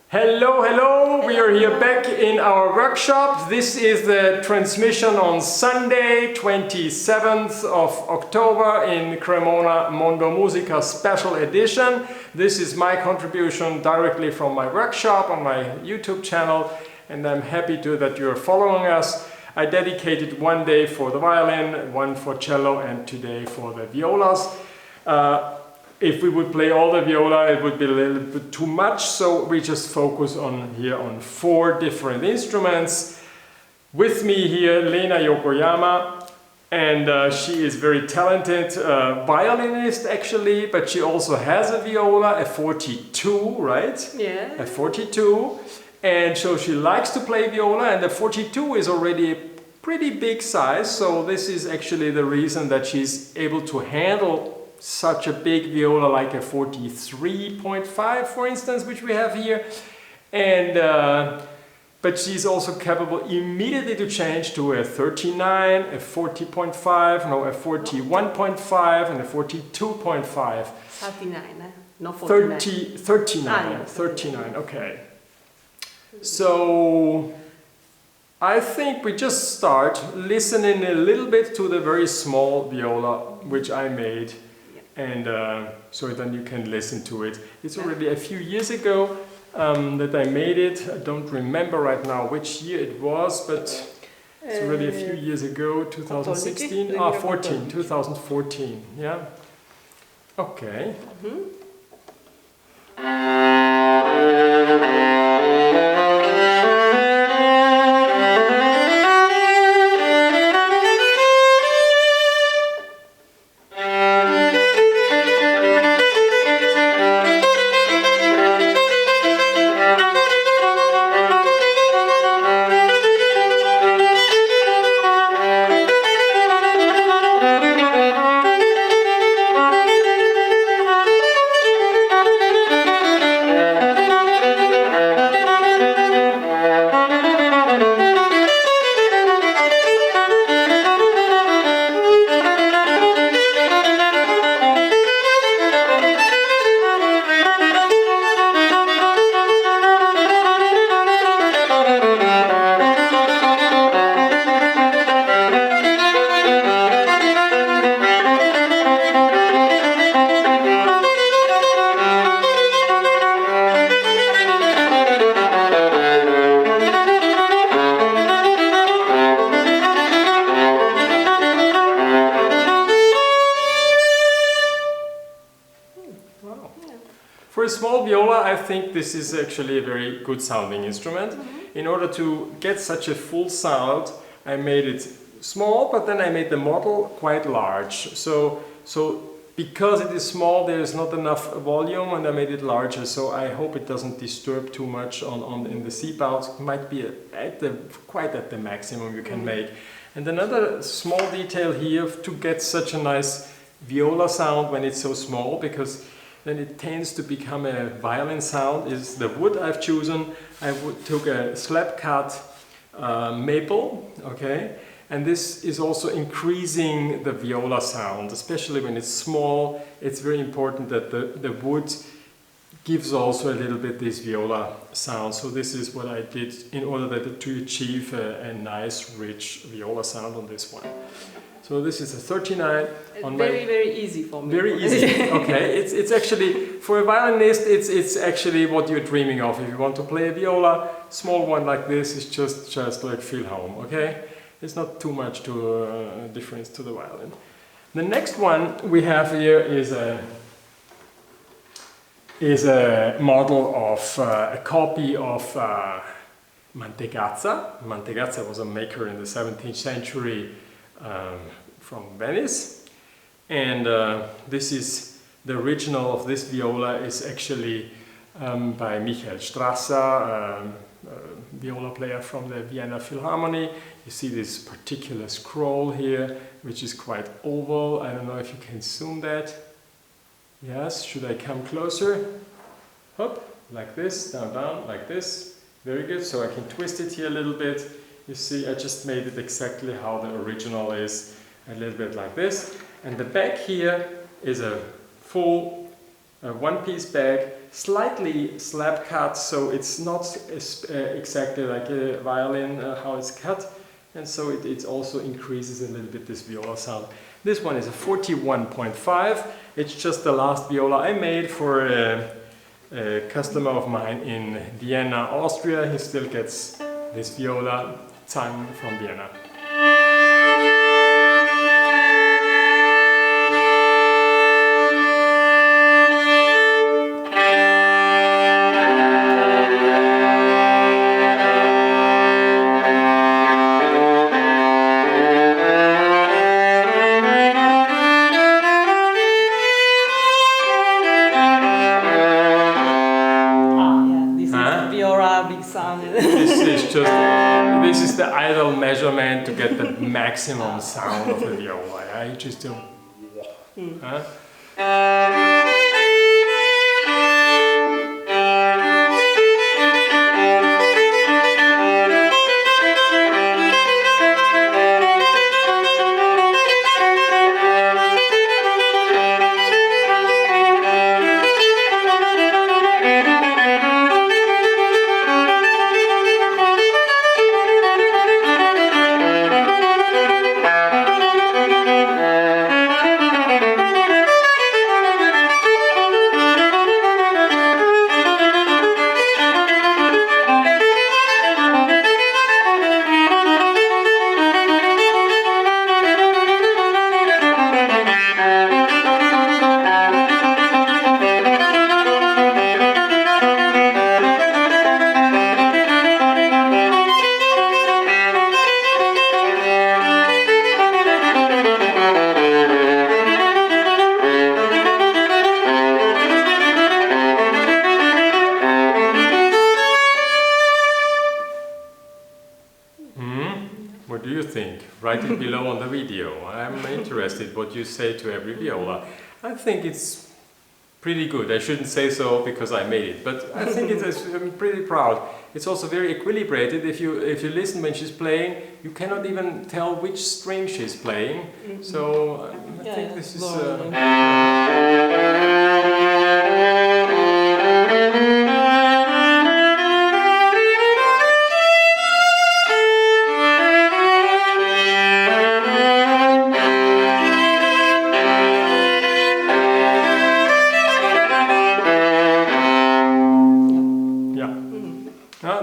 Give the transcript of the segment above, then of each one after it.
Hello, hello! We are here back in our workshop. This is the transmission on Sunday, 27th of October in Cremona MonaoMusica special edition. This is my contribution directly from my workshop on my YouTube channel, and I'm happy that you're following us. I dedicated one day for the violin, one for cello, and today for the violas. If we would play all the viola, it would be a little bit too much, so we just focus on four different instruments. With me here, Lena Yokoyama, and she is very talented violinist actually, but she also has a viola, a 42, right? Yeah. A 42, and so she likes to play viola, and the 42 is already a pretty big size, so this is actually the reason that she's able to handle such a big viola like a 43.5 for instance, which we have here, and but she's also capable immediately to change to a 39, a 40.5, no, a 41.5 and a 42.5. 39, not 49. 39, 39, okay. So I think we just start listening a little bit to the very small viola which I made. And so then you can listen to it. It's already a few years ago that I made it. I don't remember right now which year it was, but it's already a few years ago, 2016? 2014, yeah? Okay. For a small viola, I think this is actually a very good sounding instrument. In order to get such a full sound, I made it small, but then I made the model quite large. So because it is small, there is not enough volume, and I made it larger. So I hope it doesn't disturb too much in the seep out. It might be quite at the maximum you can make. And another small detail here to get such a nice viola sound when it's so small, because then it tends to become a violin sound, is the wood I've chosen. I took a slab cut maple, okay? And this is also increasing the viola sound, especially when it's small. It's very important that the wood gives also a little bit this viola sound. So this is what I did in order to achieve a nice, rich viola sound on this one. So this is a 39. Very easy for me. Very easy. Okay, it's actually, for a violinist, it's actually what you're dreaming of. If you want to play a viola, small one like this is just like feel home. Okay, it's not too much to difference to the violin. The next one we have here is a model of a copy of Mantegazza. Mantegazza was a maker in the 17th century. From Venice, and this is the original of this viola is actually by Michael Strasser, viola player from the Vienna Philharmony. You see this particular scroll here, which is quite oval. I don't know if you can zoom that. Yes, should I come closer? Hop, like this, down, down, like this. Very good, so I can twist it here a little bit. You see, I just made it exactly how the original is, a little bit like this. And the back here is a full one-piece bag slightly slab cut, so it's not exactly like a violin how it's cut, and so it also increases a little bit this viola sound. This one is a 41.5. It's just the last viola I made for a customer of mine in Vienna, Austria. He still gets this viola tongue from Vienna. This is the ideal measurement to get the maximum sound of the viola. I just do. Huh? What do you think? Write it below on the video. I'm interested what you say to every viola. I think it's pretty good. I shouldn't say so because I made it, but I think I'm pretty proud. It's also very equilibrated. If you listen when she's playing, you cannot even tell which string she's playing. So I think this is.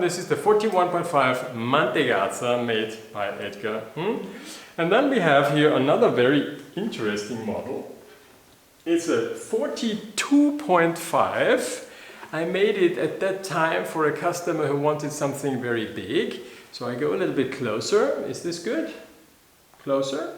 This is the 41.5 Mantegazza made by Edgar. And then we have here another very interesting model. It's a 42.5. I made it at that time for a customer who wanted something very big. So I go a little bit closer. Is this good? Closer?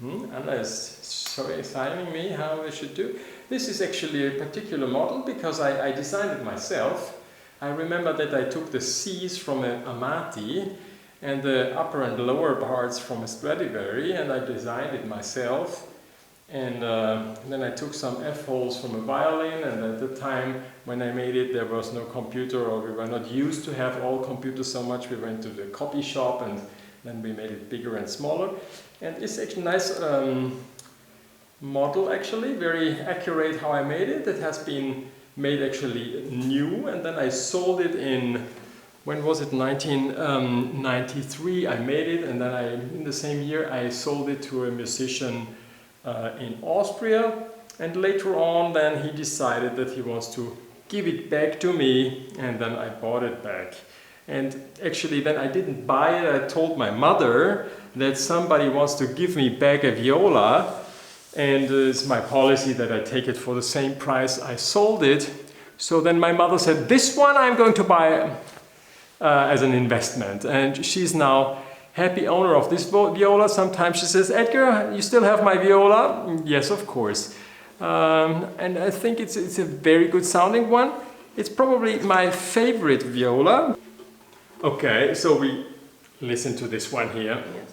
Anna is showing me how I should do. This is actually a particular model because I designed it myself. I remember that I took the C's from an Amati and the upper and lower parts from a Stradivari, and I designed it myself. And then I took some F-holes from a violin, and at the time when I made it there was no computer, or we were not used to have all computers so much. We went to the copy shop and then we made it bigger and smaller. And it's actually a nice model, actually, very accurate how I made it. It has been made actually new, and then I sold it in, when was it, 1993 I made it, and then in the same year I sold it to a musician in Austria, and later on then he decided that he wants to give it back to me, and then I bought it back. And actually then I didn't buy it, I told my mother that somebody wants to give me back a viola, and it's my policy that I take it for the same price I sold it. So then my mother said, this one I'm going to buy as an investment. And she's now happy owner of this viola. Sometimes she says, Edgar, you still have my viola? Yes, of course. And I think it's a very good sounding one. It's probably my favorite viola. Okay, so we listen to this one here. Yes.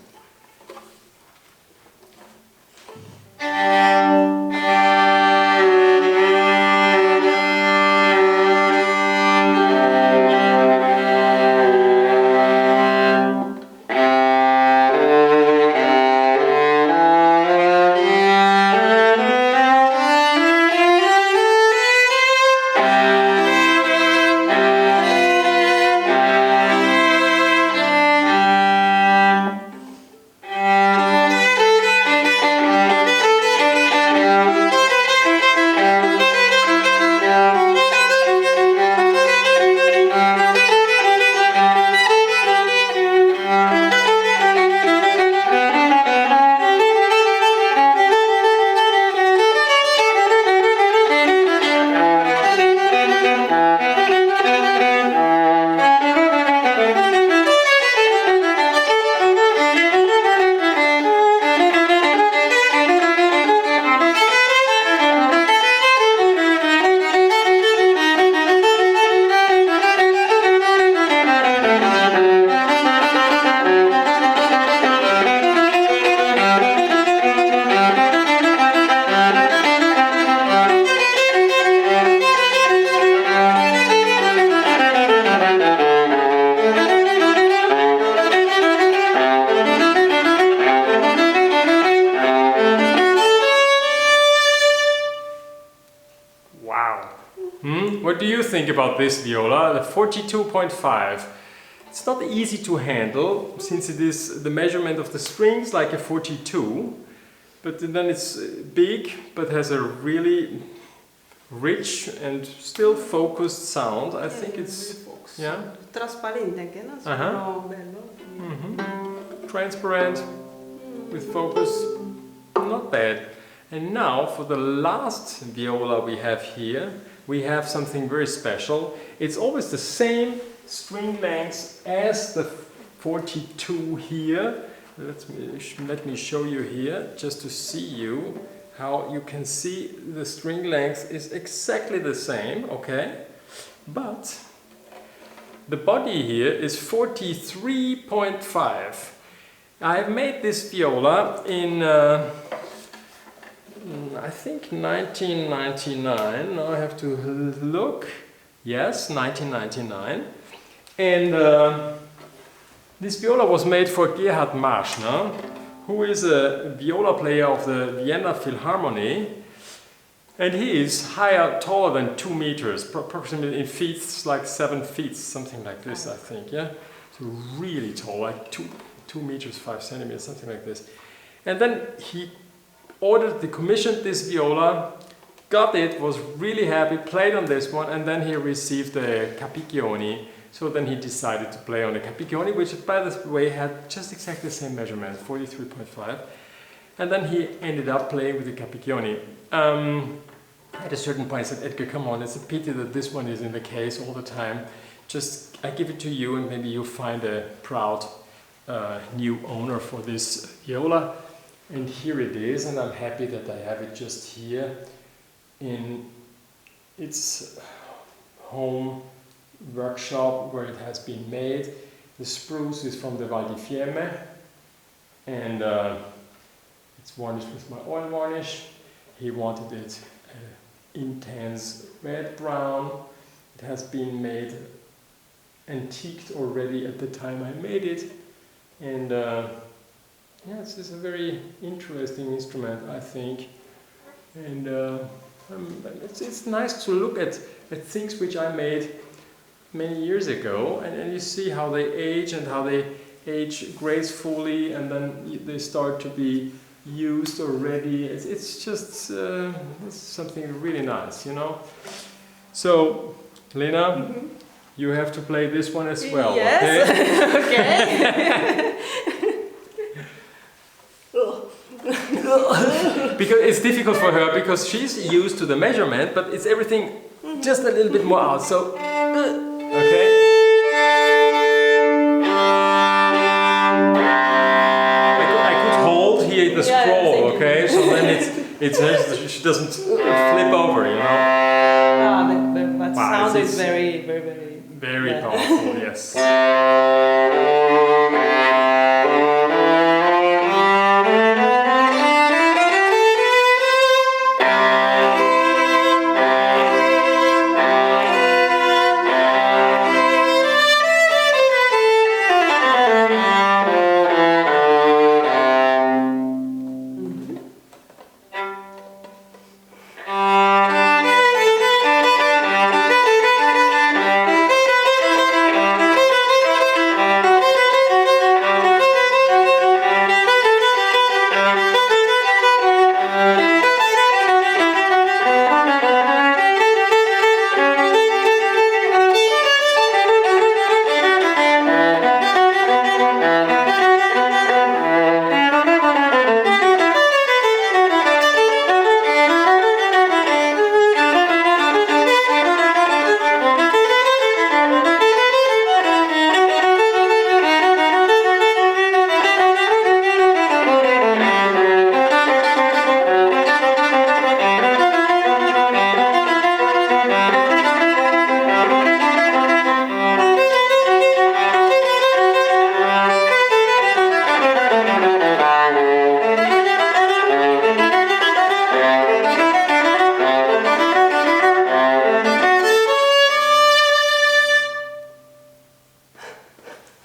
think about this viola, the 42.5? It's not easy to handle since it is the measurement of the strings like a 42, but then it's big but has a really rich and still focused sound. I think it's trasparente anche, no? Sono bello. Transparent with focus, not bad. And now for the last viola we have here, we have something very special. It's always the same string length as the 42 here. Let me show you here just to see you how you can see the string length is exactly the same, okay? But the body here is 43.5. I've made this viola in I think 1999. Now I have to look. Yes, 1999. And this viola was made for Gerhard Marschner, who is a viola player of the Vienna Philharmonic. And he is taller than 2 meters, approximately in feet, like 7 feet, something like this, I think, yeah? So really tall, like 2 meters, 5 centimeters, something like this. And then he commissioned this viola, got it, was really happy, played on this one, and then he received the Capicchioni. So then he decided to play on the Capicchioni, which by the way had just exactly the same measurement, 43.5. And then he ended up playing with the Capicchioni. At a certain point I said, Edgar, come on, it's a pity that this one is in the case all the time. Just, I give it to you and maybe you find a proud new owner for this viola. And here it is, and I'm happy that I have it just here in its home workshop where it has been made. The spruce is from the Val di Fiemme, and it's varnished with my oil varnish. He wanted it intense red brown. It has been made antiqued already at the time I made it, and yeah, this is a very interesting instrument, I think, and it's nice to look at things which I made many years ago, and you see how they age and how they age gracefully, and then they start to be used already. It's just it's something really nice, you know. So, Lena, you have to play this one as well. Yes. Okay. Because it's difficult for her because she's used to the measurement, but it's everything just a little bit more out. So, okay. I could hold here the scroll, okay? So then she doesn't flip over, you know. That sound is very powerful. Yes.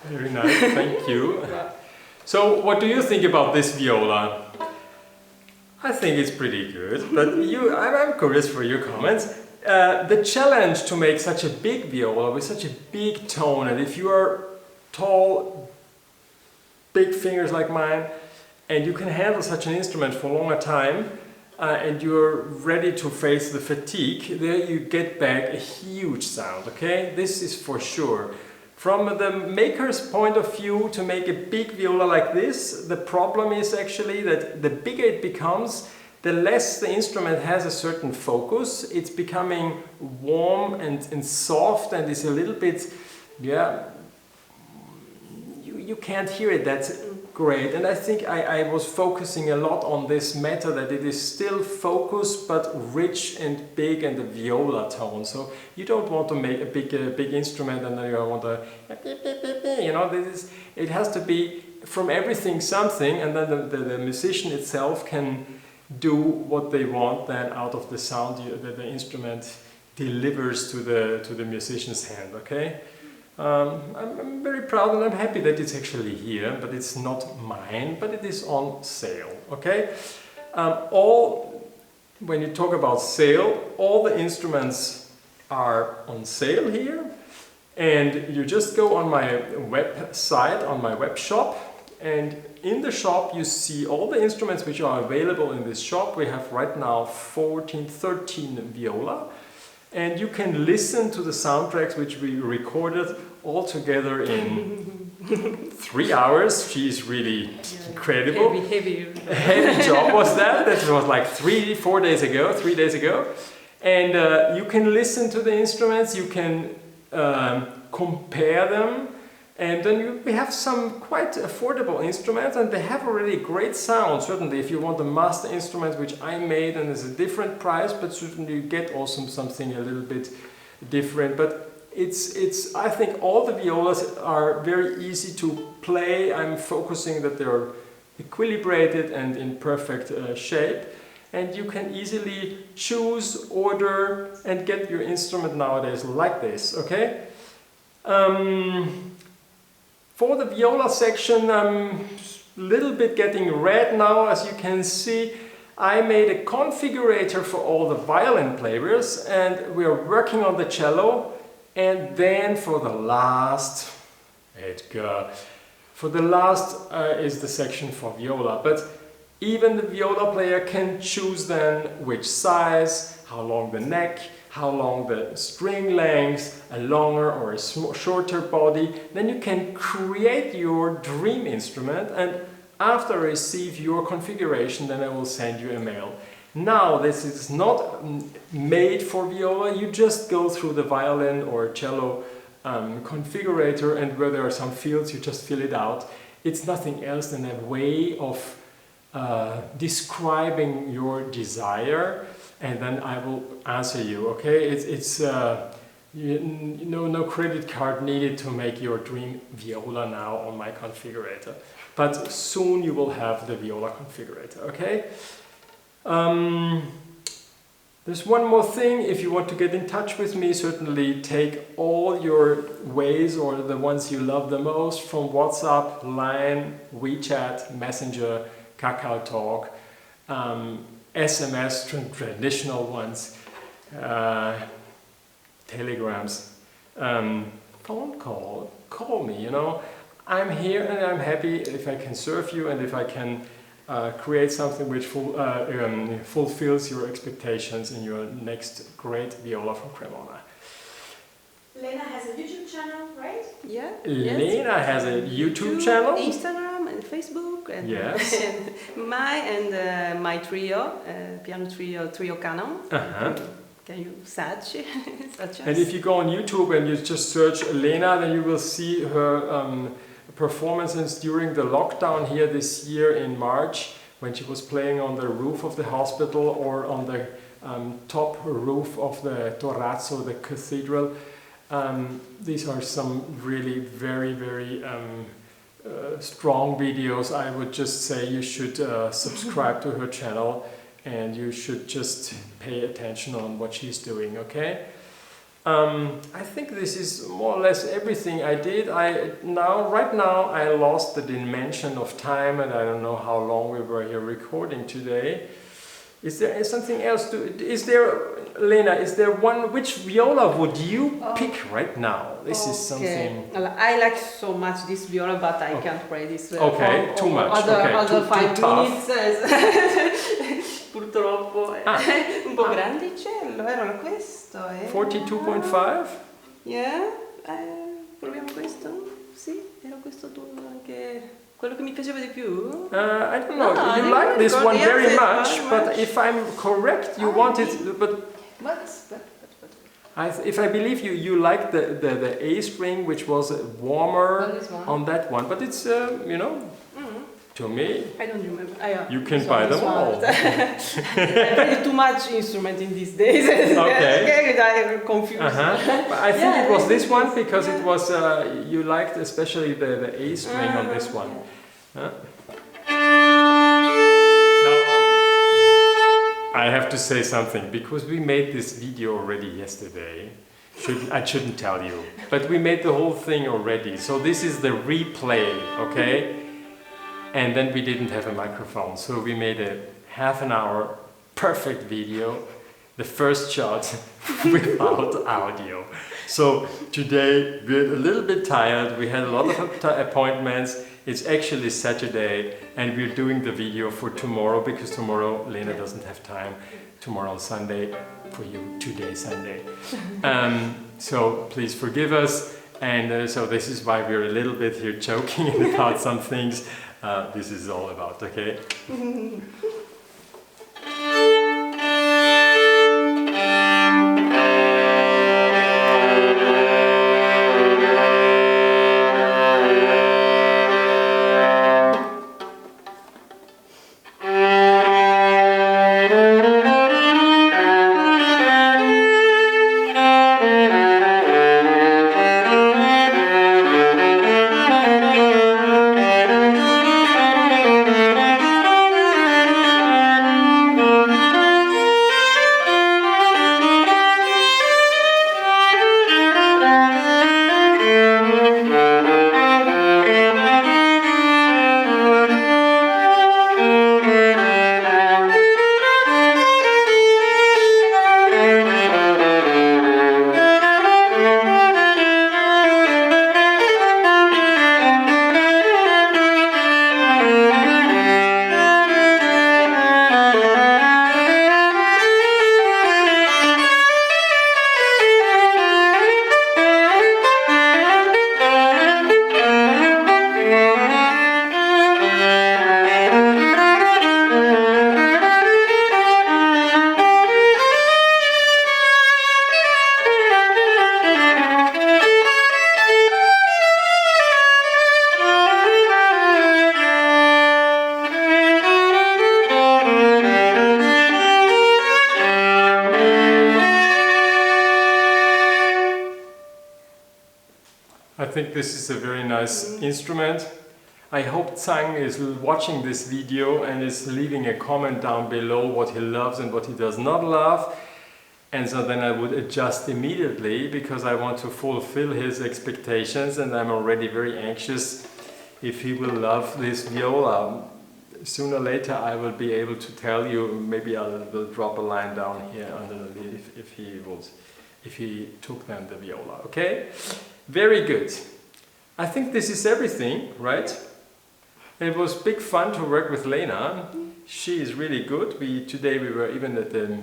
Very nice, thank you. So, what do you think about this viola? I think it's pretty good, but I'm curious for your comments. the challenge to make such a big viola with such a big tone, and if you are tall, big fingers like mine, and you can handle such an instrument for a longer time, and you're ready to face the fatigue, there you get back a huge sound, okay? This is for sure. From the maker's point of view, to make a big viola like this, the problem is actually that the bigger it becomes, the less the instrument has a certain focus. It's becoming warm and soft, and is a little bit, yeah, you can't hear it that great. And I think I was focusing a lot on this matter, that it is still focused but rich and big, and the viola tone. So you don't want to make a big instrument and then you want to, you know, it has to be from everything something, and then the musician itself can do what they want then out of the sound that the instrument delivers to the musician's hand, okay? I'm very proud and I'm happy that it's actually here, but it's not mine, but it is on sale, okay? When you talk about sale, all the instruments are on sale here, and you just go on my website, on my web shop, and in the shop you see all the instruments which are available in this shop. We have right now 13 viola, and you can listen to the soundtracks which we recorded all together in 3 hours. She's really incredible. Heavy job was that. That was like 3 days ago. And you can listen to the instruments, you can compare them, and then we have some quite affordable instruments, and they have already great sound. Certainly, if you want a master instrument, which I made, and it's a different price, but certainly you get also something a little bit different. But I think all the violas are very easy to play. I'm focusing that they're equilibrated and in perfect shape, and you can easily choose, order, and get your instrument nowadays like this, okay? For the viola section, I'm a little bit getting red now. As you can see, I made a configurator for all the violin players, and we are working on the cello. And then for the last, Edgar, is the section for viola. But even the viola player can choose then which size, how long the neck, how long the string length, a longer or a shorter body. Then you can create your dream instrument, and after I receive your configuration, then I will send you a mail. Now this is not made for viola. You just go through the violin or cello configurator, and where there are some fields you just fill it out. It's nothing else than a way of describing your desire, and then I will answer you, okay? It's no credit card needed to make your dream viola now on my configurator. But soon you will have the viola configurator, okay? There's one more thing. If you want to get in touch with me, certainly take all your ways, or the ones you love the most, from WhatsApp, Line, WeChat, Messenger, Kakao Talk, SMS, traditional ones, telegrams, phone call me, you know. I'm here and I'm happy if I can serve you, and if I can create something which fulfills your expectations in your next great viola from Cremona. Lena has a YouTube channel, right? Yeah. Lena has a YouTube channel. Instagram and Facebook. And, yes. and my trio, piano trio canon. Can you search us? And if you go on YouTube and you just search Lena, then you will see her performances during the lockdown here this year in March, when she was playing on the roof of the hospital, or on the top roof of the Torazzo, the cathedral. These are some really very, very strong videos. I would just say you should subscribe to her channel, and you should just pay attention on what she's doing, okay? I think this is more or less everything I did. Right now I lost the dimension of time, and I don't know how long we were here recording today. Is there something else to? Is there, Lena? Is there one? Which viola would you pick right now? This is something. I like so much this viola, but I can't play this. Okay, too much. Other Too 5 tough. minutes. Purtroppo è un po' grande il cello, era questo. 42.5? Yeah, proviamo questo? Sì, era questo anche quello che mi piaceva di più? I don't know. No, You like this one very much, but if I'm correct, you wanted. If I believe you, you like the A string, which was warmer on that one. But it's you know, to me. I don't remember. You can buy them all. I play too much instrument in these days. Okay. I'm confused. But I think it was this one because it was you liked especially the A string on this one. Now I have to say something because we made this video already yesterday. I shouldn't tell you, but we made the whole thing already. So this is the replay, okay? And then we didn't have a microphone, so we made a half an hour perfect video, the first shot without audio. So today we're a little bit tired, we had a lot of appointments, it's actually Saturday and we're doing the video for tomorrow because tomorrow Lena doesn't have time, tomorrow Sunday, for you today Sunday. So please forgive us, and so this is why we're a little bit here joking about some things. This is all about, okay? I think this is a very nice instrument. I hope Zhang is watching this video and is leaving a comment down below what he loves and what he does not love. And so then I would adjust immediately because I want to fulfill his expectations, and I'm already very anxious if he will love this viola. Sooner or later I will be able to tell you, maybe I will drop a line down here underneath if he took then the viola, okay? Very good. I think this is everything, right? It was big fun to work with Lena. She is really good. Today we were even at the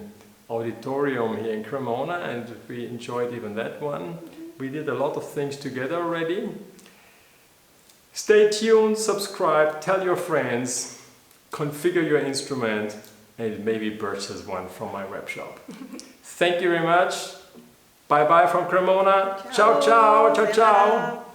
auditorium here in Cremona and we enjoyed even that one. We did a lot of things together already. Stay tuned, subscribe, tell your friends, configure your instrument, and maybe purchase one from my web shop. Thank you very much. Bye bye from Cremona. Ciao, ciao, ciao, ciao.